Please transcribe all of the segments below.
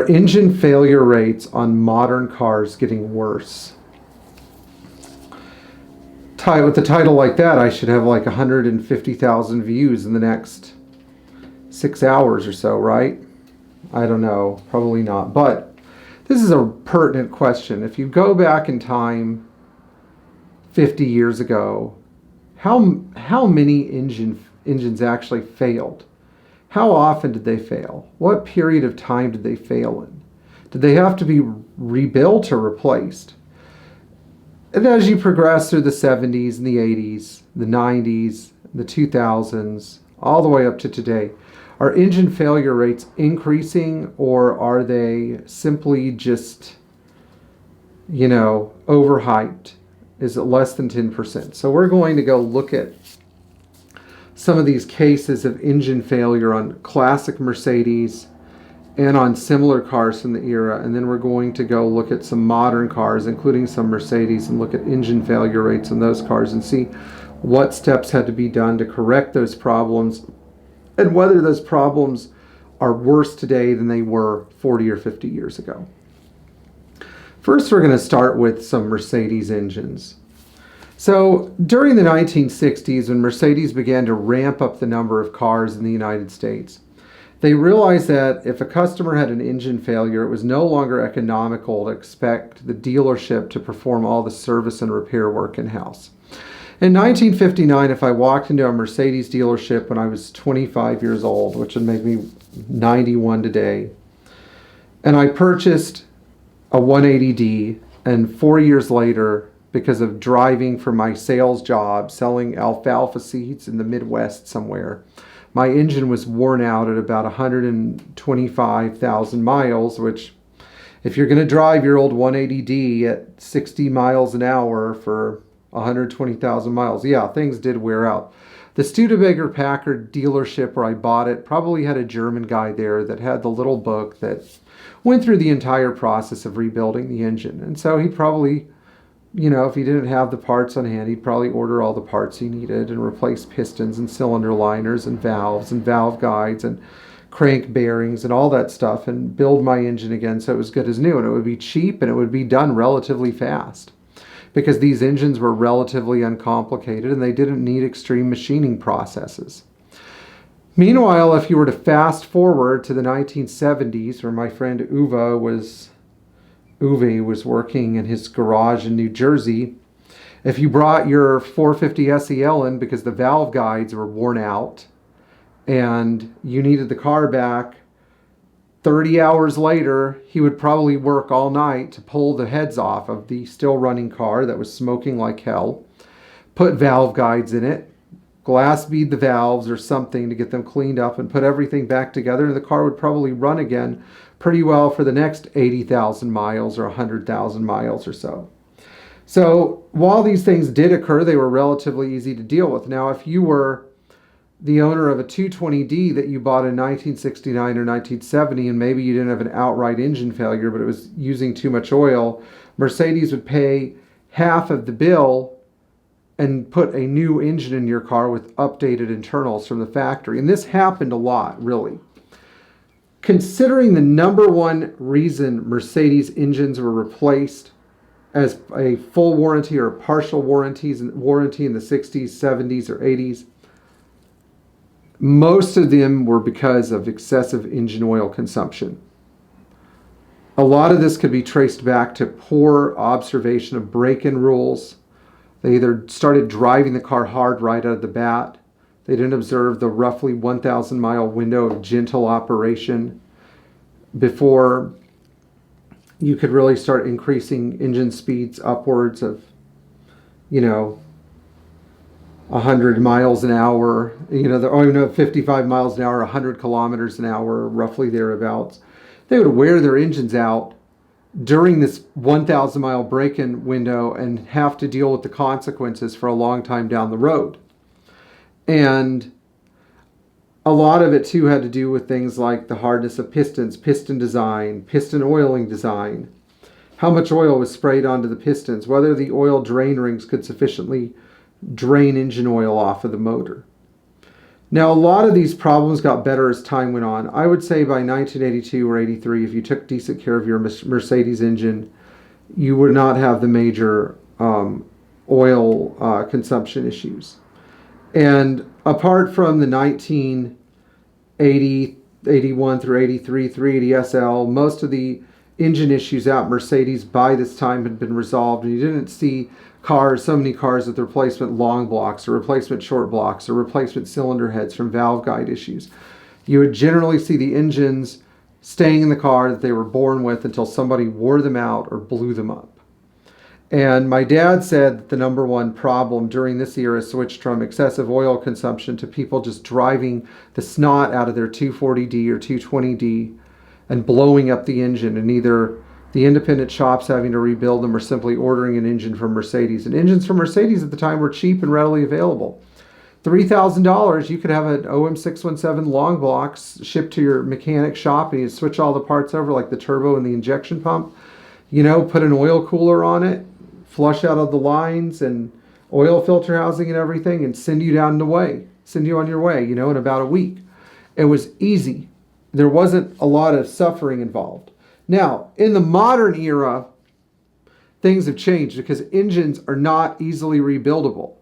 Are engine failure rates on modern cars getting worse? With a title like that, I should have like 150,000 views in the next 6 hours or so, right? I don't know, probably not. But this is a pertinent question. If you go back in time 50 years ago, how many engines actually failed? How often did they fail? What period of time did they fail in? Did they have to be rebuilt or replaced? And as you progress through the 70s and the 80s, the 90s, the 2000s, all the way up to today, are engine failure rates increasing, or are they simply just, overhyped? Is it less than 10%? So we're going to go look at some of these cases of engine failure on classic Mercedes and on similar cars from the era, and then we're going to go look at some modern cars, including some Mercedes, and look at engine failure rates on those cars and see what steps had to be done to correct those problems and whether those problems are worse today than they were 40 or 50 years ago. First, we're going to start with some Mercedes engines. So during the 1960s, when Mercedes began to ramp up the number of cars in the United States, they realized that if a customer had an engine failure, it was no longer economical to expect the dealership to perform all the service and repair work in-house. In 1959, if I walked into a Mercedes dealership when I was 25 years old, which would make me 91 today, and I purchased a 180D, and 4 years later, because of driving for my sales job, selling alfalfa seeds in the Midwest somewhere, my engine was worn out at about 125,000 miles, which, if you're going to drive your old 180D at 60 miles an hour for 120,000 miles, yeah, things did wear out. The Studebaker-Packard dealership where I bought it probably had a German guy there that had the little book that went through the entire process of rebuilding the engine. And so he'd probably, if he didn't have the parts on hand, he'd probably order all the parts he needed and replace pistons and cylinder liners and valve guides and crank bearings and all that stuff and build my engine again so it was good as new. And it would be cheap and it would be done relatively fast because these engines were relatively uncomplicated and they didn't need extreme machining processes. Meanwhile, if you were to fast forward to the 1970s, where my friend Uwe was working in his garage in New Jersey, if you brought your 450 SEL in because the valve guides were worn out and you needed the car back, 30 hours later, he would probably work all night to pull the heads off of the still running car that was smoking like hell, put valve guides in it, glass bead the valves or something to get them cleaned up and put everything back together, and the car would probably run again pretty well for the next 80,000 miles or 100,000 miles or so. So while these things did occur, they were relatively easy to deal with. Now, if you were the owner of a 220D that you bought in 1969 or 1970, and maybe you didn't have an outright engine failure, but it was using too much oil, Mercedes would pay half of the bill and put a new engine in your car with updated internals from the factory. And this happened a lot, really. Considering the number one reason Mercedes engines were replaced as a full warranty or a partial warranty in the 60s, 70s, or 80s, most of them were because of excessive engine oil consumption. A lot of this could be traced back to poor observation of break-in rules. They either started driving the car hard right out of the bat. They didn't observe the roughly 1,000 mile window of gentle operation before you could really start increasing engine speeds upwards of, 100 miles an hour, 55 miles an hour, 100 kilometers an hour, roughly thereabouts. They would wear their engines out during this 1,000 mile break-in window and have to deal with the consequences for a long time down the road. And a lot of it too had to do with things like the hardness of pistons, piston design, piston oiling design, how much oil was sprayed onto the pistons, whether the oil drain rings could sufficiently drain engine oil off of the motor. Now, a lot of these problems got better as time went on. I would say by 1982 or 83, if you took decent care of your Mercedes engine, you would not have the major oil consumption issues. And apart from the 1980, 81 through 83 380 SL, most of the engine issues out Mercedes by this time had been resolved, and you didn't see so many cars with replacement long blocks or replacement short blocks or replacement cylinder heads from valve guide issues. You would generally see the engines staying in the car that they were born with until somebody wore them out or blew them up. And my dad said that the number one problem during this era switched from excessive oil consumption to people just driving the snot out of their 240D or 220D and blowing up the engine, and either the independent shops having to rebuild them or simply ordering an engine from Mercedes. And engines from Mercedes at the time were cheap and readily available. $3,000, you could have an OM617 long blocks shipped to your mechanic shop, and you switch all the parts over, like the turbo and the injection pump. You know, put an oil cooler on it, flush out of the lines and oil filter housing and everything, and send you on your way, you know, in about a week. It was easy. There wasn't a lot of suffering involved. Now, in the modern era, things have changed because engines are not easily rebuildable.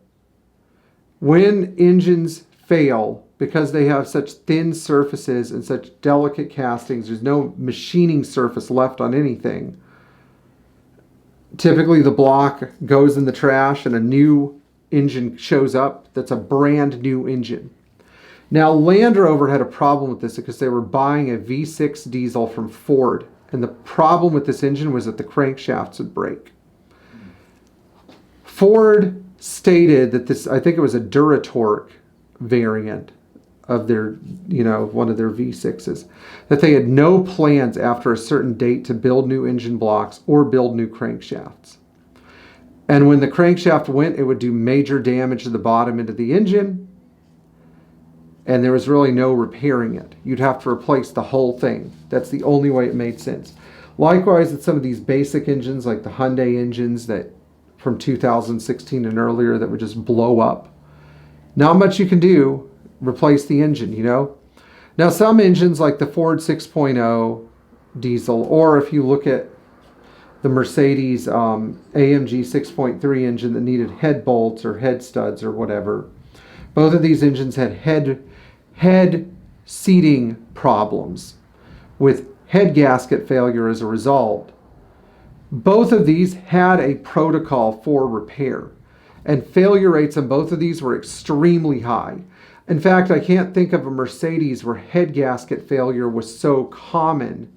When engines fail, because they have such thin surfaces and such delicate castings, there's no machining surface left on anything. Typically, the block goes in the trash and a new engine shows up that's a brand new engine. Now, Land Rover had a problem with this because they were buying a V6 diesel from Ford. And the problem with this engine was that the crankshafts would break. Ford stated that this, I think it was a Duratorque variant of their, you know, one of their V6s, that they had no plans after a certain date to build new engine blocks or build new crankshafts. And when the crankshaft went, it would do major damage to the bottom end of the engine, and there was really no repairing it. You'd have to replace the whole thing. That's the only way it made sense. Likewise, with some of these basic engines, like the Hyundai engines that from 2016 and earlier that would just blow up. Not much you can do, replace the engine, you know. Now, some engines like the Ford 6.0 diesel, or if you look at the Mercedes AMG 6.3 engine that needed head bolts or head studs or whatever, both of these engines had head seating problems with head gasket failure as a result. Both of these had a protocol for repair, and failure rates on both of these were extremely high. In fact, I can't think of a Mercedes where head gasket failure was so common,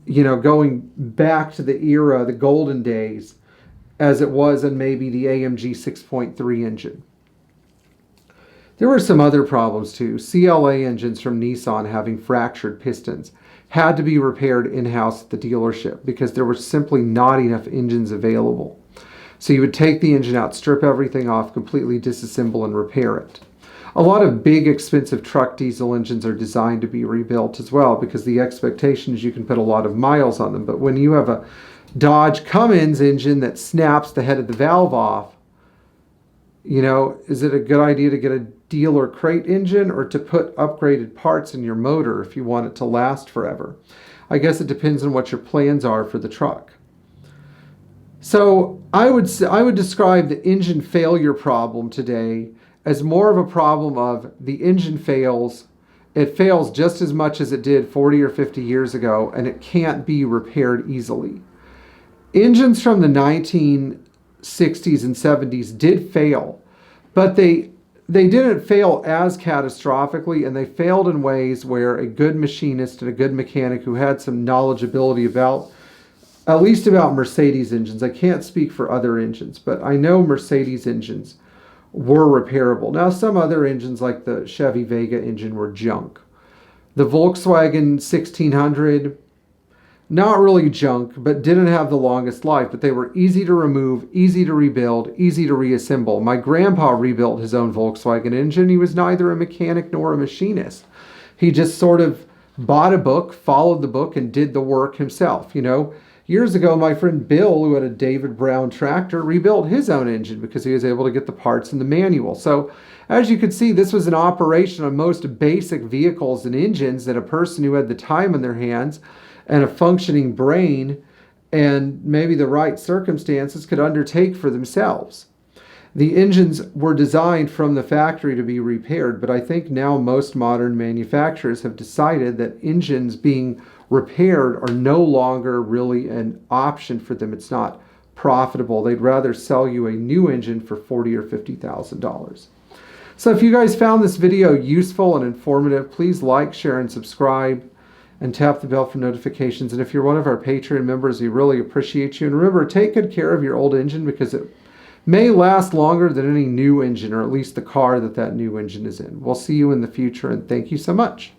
you know, going back to the era, the golden days, as it was in maybe the AMG 6.3 engine. There were some other problems too. CLA engines from Nissan having fractured pistons had to be repaired in-house at the dealership because there were simply not enough engines available. So you would take the engine out, strip everything off, completely disassemble and repair it. A lot of big expensive truck diesel engines are designed to be rebuilt as well because the expectation is you can put a lot of miles on them. But when you have a Dodge Cummins engine that snaps the head of the valve off, you know, is it a good idea to get a dealer crate engine or to put upgraded parts in your motor if you want it to last forever? I guess it depends on what your plans are for the truck. So I would describe the engine failure problem today as more of a problem of the engine fails. It fails just as much as it did 40 or 50 years ago, and it can't be repaired easily. Engines from the 1960s and 70s did fail, but they didn't fail as catastrophically, and they failed in ways where a good machinist and a good mechanic who had some knowledgeability about, at least about Mercedes engines. I can't speak for other engines, but I know Mercedes engines were repairable. Now, some other engines like the Chevy Vega engine were junk. The Volkswagen 1600, not really junk, but didn't have the longest life, but they were easy to remove, easy to rebuild, easy to reassemble. My grandpa rebuilt his own Volkswagen engine. He was neither a mechanic nor a machinist. He just sort of bought a book, followed the book, and did the work himself. You know, Years ago, my friend Bill, who had a David Brown tractor, rebuilt his own engine because he was able to get the parts in the manual. So as you can see, this was an operation on most basic vehicles and engines that a person who had the time on their hands and a functioning brain and maybe the right circumstances could undertake for themselves. The engines were designed from the factory to be repaired, but I think now most modern manufacturers have decided that engines being repaired are no longer really an option for them. It's not profitable. They'd rather sell you a new engine for $40,000 or $50,000. So if you guys found this video useful and informative, please like, share, and subscribe, and tap the bell for notifications. And if you're one of our Patreon members, we really appreciate you. And remember, take good care of your old engine because it may last longer than any new engine, or at least the car that new engine is in. We'll see you in the future, and thank you so much.